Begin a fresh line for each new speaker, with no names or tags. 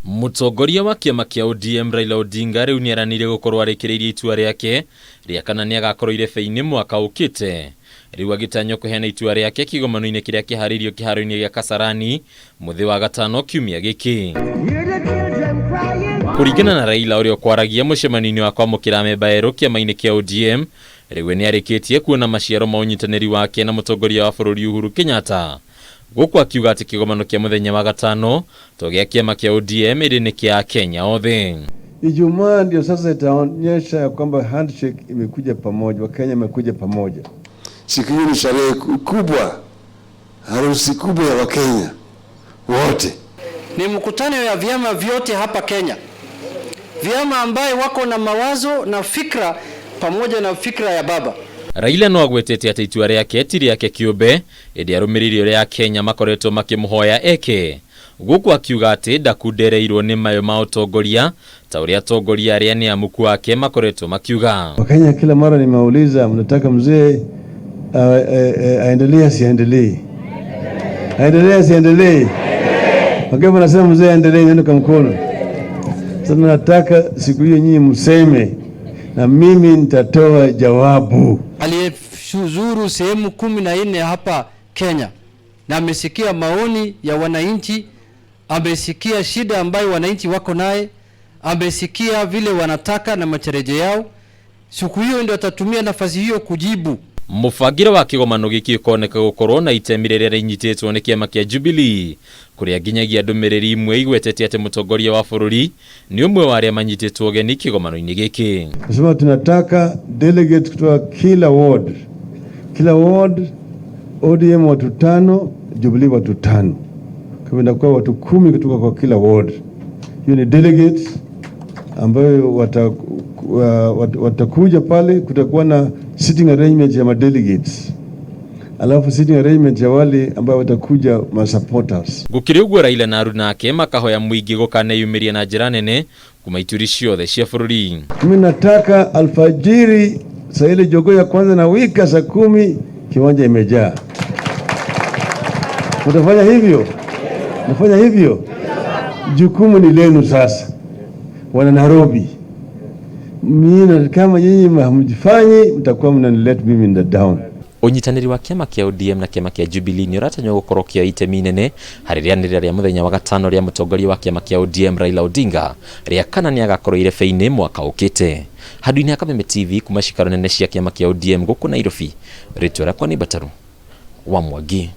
Mutongoria wa kiama kia ODM Raila Odinga riu niaranire gukorwo arikiriirie itua riake ria kana ni agakorwo irebei-ini mwaka ukite. Riu agitanyo kuheana itua riake kigomano-ini kiria kiharirio kiharo-ini gia Kasarani muthi wa gatano kiumia giki. Kuringana na Raila uria kwaragia mucemanio-ini wa kwamukira memba erũ kiama-ini kia ODM, riu ni arikitie kuona maciaro ma unyitaniri wake na mutongoria wa bururi Uhuru Kenyatta. Guku akiuga ati kigomano kia muthenya wa gatano togia kiama kia ODM iri ni kia Kenya othe.
Ijumaa ndio sasa itaonyesha kwamba handshake imekuja pamoja, Wakenya imekuja pamoja.
Siku hiyo ni sherehe kubwa, harusi kubwa ya Wakenya wote.
Ni mkutano ya vyama vyote hapa Kenya, vyama ambaye wako na mawazo na fikra pamoja na fikra ya baba.
Raila no agwetete ati itua riake ti riake kiumbe, indi arumiriri uria Kenya makoretwo makimuhoya eke. Guku akiuga ati ndakundereirwo ni mayo ma utongoria ta uria atongoria aria ni amuku wake makoretwo makiuga.
Wakenya kila mara nimeuliza, mnataka mzee aendelee asiendelee? Aendelee asiendelee? Wakenya wanasema mzee aendelee, nenda kwa mkono. Sasa nataka siku hiyo nyinyi mseme na mimi nitatoa jawabu.
Aliyezuru sehemu 14 hapa Kenya na amesikia maoni ya wananchi, amesikia shida ambayo wananchi wako naye, amesikia vile wanataka na matarajio yao. Siku hiyo ndio atatumia nafasi hiyo kujibu.
Mufagiro wa kigomano giki koneka gukorwo na itemi riria rinyitetwo ni kiama kia Jubilee, kuria nginyagia ndumiriri imwe igwetete ati mutongoria wa bururi ni umwe wa aria manyitetwo geni kigomano-ini giki.
Nasema tunataka delegates kutoka kila ward. Kila ward ODM watu 5, Jubilee watu 5. Kwa hivyo watu 10 kutoka kwa kila ward. Hiyo ni delegates ambayo watakuja pale, kutakuwa na sitting arrangement ya delegates. Alafu sitting arrangement ya wale ambao watakuja ma supporters.
Gukiriugwa Raila na Aruna ake makahoya mwingi gukaneyumiria na njira nene kuma ituri ciothe cia bururi.
Mimi nataka alfajiri saa ile jogo ya kwanza na wika saa 10 kiwanja imejaa. Mtafanya hivyo? Nafanya hivyo? Jukumu ni lenu sasa, wana Nairobi. Mimi kama nyinyi hamjifanyi, mtakuwa mnanilet mimi in the down.
Unyitaniri wa kiama kia ODM na kiama kia Jubilee ni uratanywo gukorwo kia itemi nene hari rianirira ria muthenya wa gatano ria mutongoria wa kiama kia ODM Raila Odinga ria kana ni agakorwo irebei-ini mwaka ukite. Handu-ini ha Kameme TV kuma cikaro nene cia kiama kia ODM guku Nairobi, ritwa rakwa ni Bataru wa Mwangi.